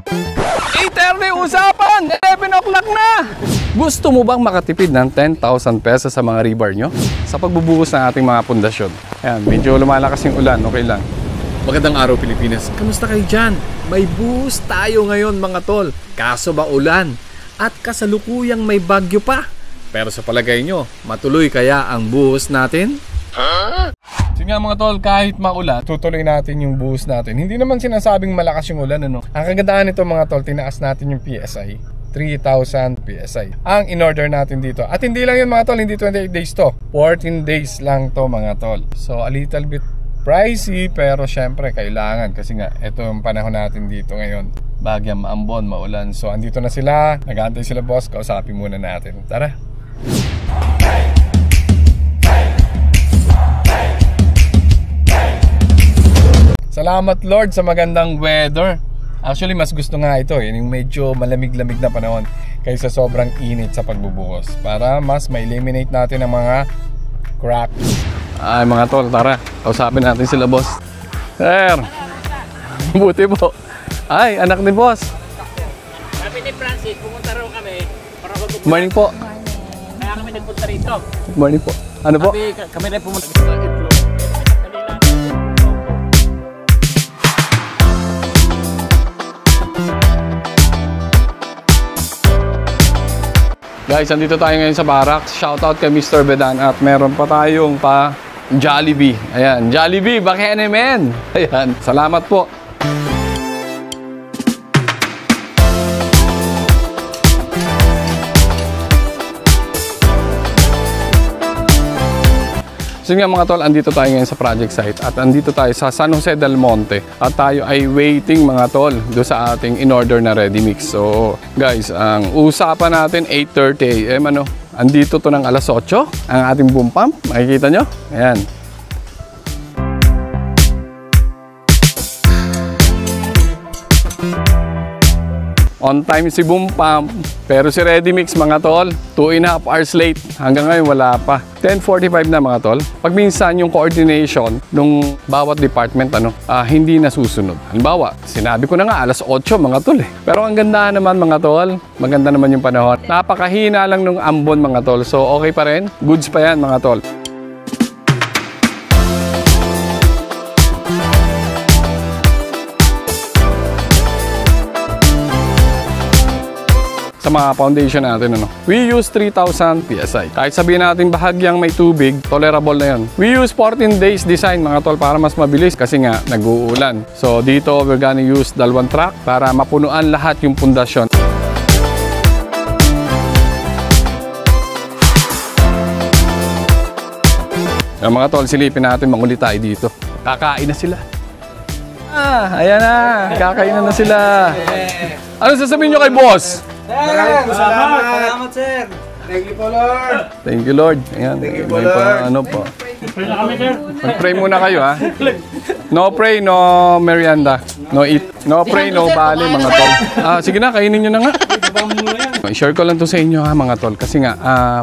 8:30 usapan! 11 o'clock na! Gusto mo bang makatipid ng 10,000 pesos sa mga rebar nyo? Sa pagbubuhos ng ating mga pundasyon. Ayan, medyo lumalakas yung ulan, okay lang. Magandang araw Pilipinas. Kamusta kayo dyan? May buhos tayo ngayon mga tol. Kaso ba ulan? At kasalukuyang may bagyo pa. Pero sa palagay nyo, matuloy kaya ang buhos natin? Sige nga mga tol, kahit maulan, tutuloy natin yung buhos natin. Hindi naman sinasabing malakas yung ulan, ano? Ang kagandaan nito mga tol, tinaas natin yung PSI. 3,000 PSI ang in-order natin dito. At hindi lang yun mga tol, hindi 28 days to. 14 days lang to mga tol. So a little bit pricey, pero syempre kailangan. Kasi nga, ito yung panahon natin dito ngayon. Bagyang, maambon, maulan. So andito na sila, nag-aantay sila boss. Kausapin muna natin. Tara! Salamat Lord sa magandang weather. Actually, mas gusto nga ito yung medyo malamig-lamig na panahon kaysa sobrang init sa pagbubuhos. Para mas ma-eliminate natin ang mga cracks. Ay mga tol, tara. Kausapin natin sila boss. Sir! Buti po. Ay, anak ni boss. Sabi ni Francis, pumunta raw kami para magpupunta. Good morning po. Kaya kami nagpunta rito. Good morning po. Ano po? Kami rin pumunta sa Itlog. Guys, andito tayo ngayon sa barracks. Shoutout kay Mr. Bedan. At meron pa tayong Jollibee. Ayan, Jollibee, bakene men. Ayan, salamat po. So nga mga tol, andito tayo ngayon sa project site at andito tayo sa San Jose del Monte at tayo ay waiting mga tol do sa ating in-order na ready mix. So guys, ang usapan natin 8:30 AM ano, andito to ng alas 8 ang ating boom pump. Makikita nyo? Ayan. On time si boom pump, pero si ready mix mga tol 2.5 hours late. Hanggang ngayon wala pa. 10:45 na mga tol. Pag minsan yung coordination nung bawat department hindi nasusunod. Halimbawa, sinabi ko na nga alas 8 mga tol eh. Pero ang ganda naman mga tol, maganda naman yung panahon. Napakahina lang nung ambon mga tol. So okay pa rin, goods pa yan mga tol. Sa mga foundation natin we use 3,000 PSI. Kahit sabihin natin bahagyang may tubig, tolerable na yun. We use 14 days design mga tol para mas mabilis kasi nga nag-uulan. So dito we're gonna use dalawang track para mapunuan lahat yung pundasyon. Yung mga tol, silipin natin, mangulit tayo dito. Kakain na sila. Ayan na, kakain na sila. Ano sasabihin nyo kay boss? Salamat sir. Thank you po Lord. Thank you Lord. Ayan, thank you po Lord. Ano po? Pray na kami, sir. Mag-pray muna kayo ha. No pray, no merienda. No eat. No pray, no bali mga tol. Sige na, kainin nyo na nga. I-share ko lang to sa inyo ha mga tol. Kasi nga,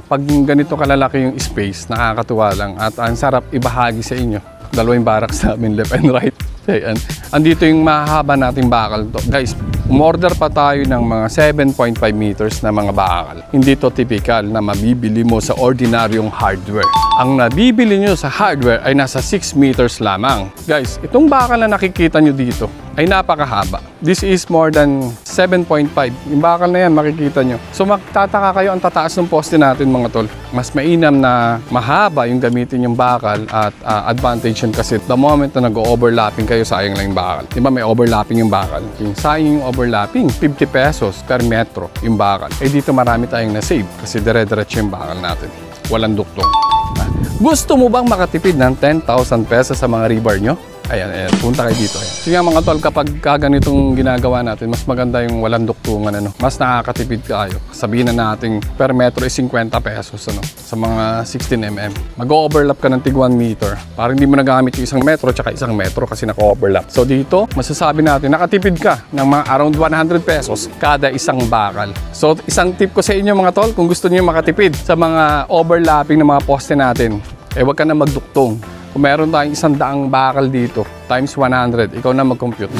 pag ganito kalalaki yung space, nakakatuwa lang. At ang sarap ibahagi sa inyo. Dalawang barracks namin, left and right. Ayan. Andito yung mahaba nating bakal to. Guys, umorder pa tayo ng mga 7.5 meters na mga bakal. Hindi to typical na mabibili mo sa ordinaryong hardware. Ang nabibili nyo sa hardware ay nasa 6 meters lamang. Guys, itong bakal na nakikita nyo dito ay napakahaba. This is more than 7.5. Yung bakal na yan, makikita nyo. So magtataka kayo ang tataas ng poste natin mga tol. Mas mainam na mahaba yung gamitin yung bakal at advantage yun kasi the moment na nag-overlapping kayo, sayang lang yung bakal. Diba may overlapping yung bakal? Yung sayang yung overlapping, 50 pesos per metro yung bakal. Eh dito marami tayong na-save kasi dire-diretso yung bakal natin. Walang duktong. Gusto mo bang makatipid ng 10,000 pesos sa mga rebar nyo? Ayan, punta kayo dito. Ayan. Sige mga tol, kapag ganitong ginagawa natin, mas maganda yung walang duktungan. Mas nakakatipid kayo. Sabihin na natin per metro is 50 pesos sa mga 16 mm. Mag-overlap ka ng tig 1 meter. Para hindi mo nagamit yung isang metro tsaka isang metro kasi naka-overlap. So dito, masasabi natin, nakatipid ka ng mga around 100 pesos kada isang bakal. So isang tip ko sa inyo mga tol, kung gusto niyo makatipid sa mga overlapping ng mga poste natin, huwag ka na magduktong. Kung meron tayong 100 bakal dito, times 100, ikaw na mag-compute.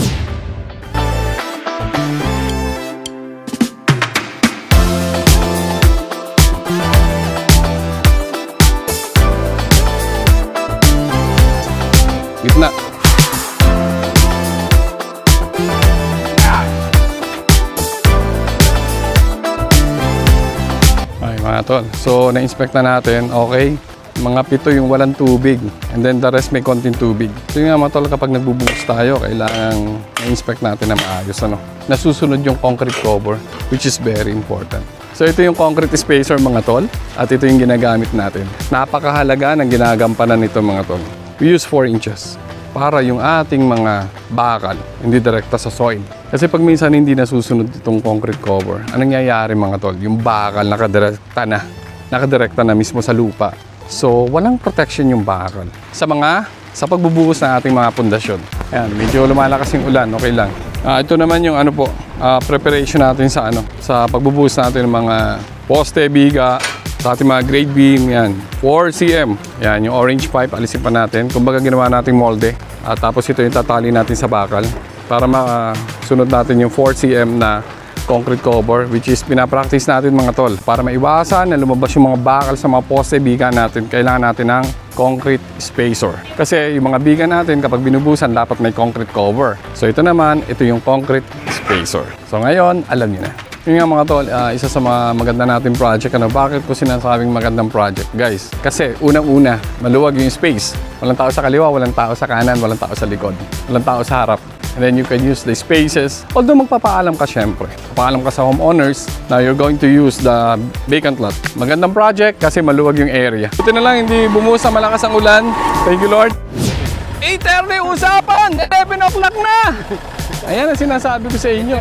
tol. So, na-inspect na natin. Okay. Mga 7 yung walang tubig. And then the rest may konting tubig. So yun nga mga tol, kapag nagbubuhos tayo, kailangan na-inspect natin na maayos. Nasusunod yung concrete cover, which is very important. So ito yung concrete spacer mga tol. At ito yung ginagamit natin. Napakahalaga ng ginagampanan nito mga tol. We use 4 inches para yung ating mga bakal hindi direkta sa soil. Kasi pag minsan hindi nasusunod itong concrete cover, anong nangyayari mga tol? Yung bakal nakadirekta na mismo sa lupa. So, walang protection yung bakal. Sa pagbubuhos ng ating mga pundasyon. Ayan, medyo lumalakas yung ulan, okay lang. Ito naman yung preparation natin sa pagbubuhos natin ng mga poste, biga, sa ating mga grade beam, yan. 4 cm. Yan, yung orange pipe, alisin pa natin. Kumbaga ginawa nating molde. At tapos ito yung tatali natin sa bakal para masunod natin yung 4 cm na concrete cover, which is pinapractice natin mga tol. Para maiwasan na lumabas yung mga bakal sa mga poste, biga natin, kailangan natin ng concrete spacer. Kasi yung mga biga natin, kapag binubusan, dapat may concrete cover. So ito naman, ito yung concrete spacer. So ngayon, alam niyo na. Yun nga mga tol, isa sa mga maganda natin project. Bakit ko sinasabing magandang project? Guys, kasi unang-una, maluwag yung space. Walang tao sa kaliwa, walang tao sa kanan, walang tao sa likod, walang tao sa harap. And then you can use the spaces. Although magpapaalam ka syempre. Papaalam ka sa homeowners na you're going to use the vacant lot. Magandang project kasi maluwag yung area. Buti na lang hindi bumusa malakas ang ulan. Thank you Lord. 8:30 usapan! 11 o'clock na! Ayan ang sinasabi ko sa inyo.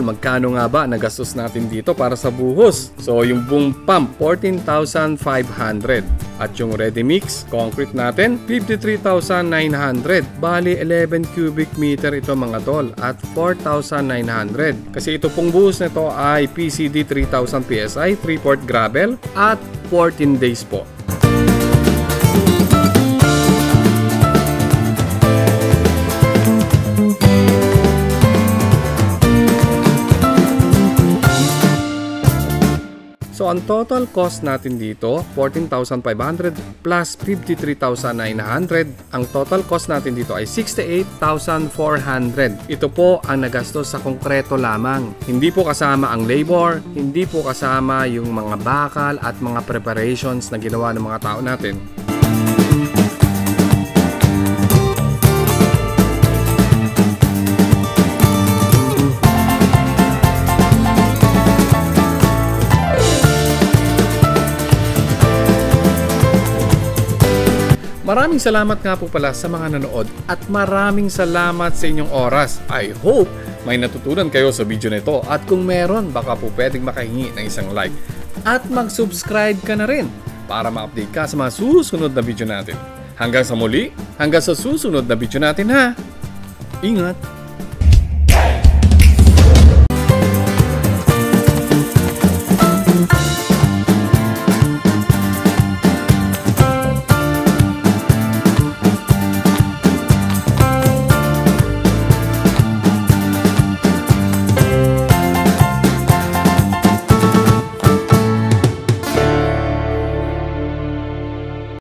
Magkano nga ba nagastos natin dito para sa buhos? So yung boom pump 14,500 at yung ready mix concrete natin 53,900. Bali 11 cubic meter ito mga tol at 4,900. Kasi ito pong buhos nito ay PCD 3,000 PSI 3/4 gravel at 14 days po. So, ang total cost natin dito, 14,500 plus 53,900. Ang total cost natin dito ay 68,400. Ito po ang nagastos sa konkreto lamang. Hindi po kasama ang labor, hindi po kasama yung mga bakal at mga preparations na ginawa ng mga tao natin. Maraming salamat nga po pala sa mga nanood at maraming salamat sa inyong oras. I hope may natutunan kayo sa video na ito at kung meron, baka po pwedeng makahingi ng isang like. At mag-subscribe ka na rin para ma-update ka sa mga susunod na video natin. Hanggang sa muli, hanggang sa susunod na video natin ha. Ingat!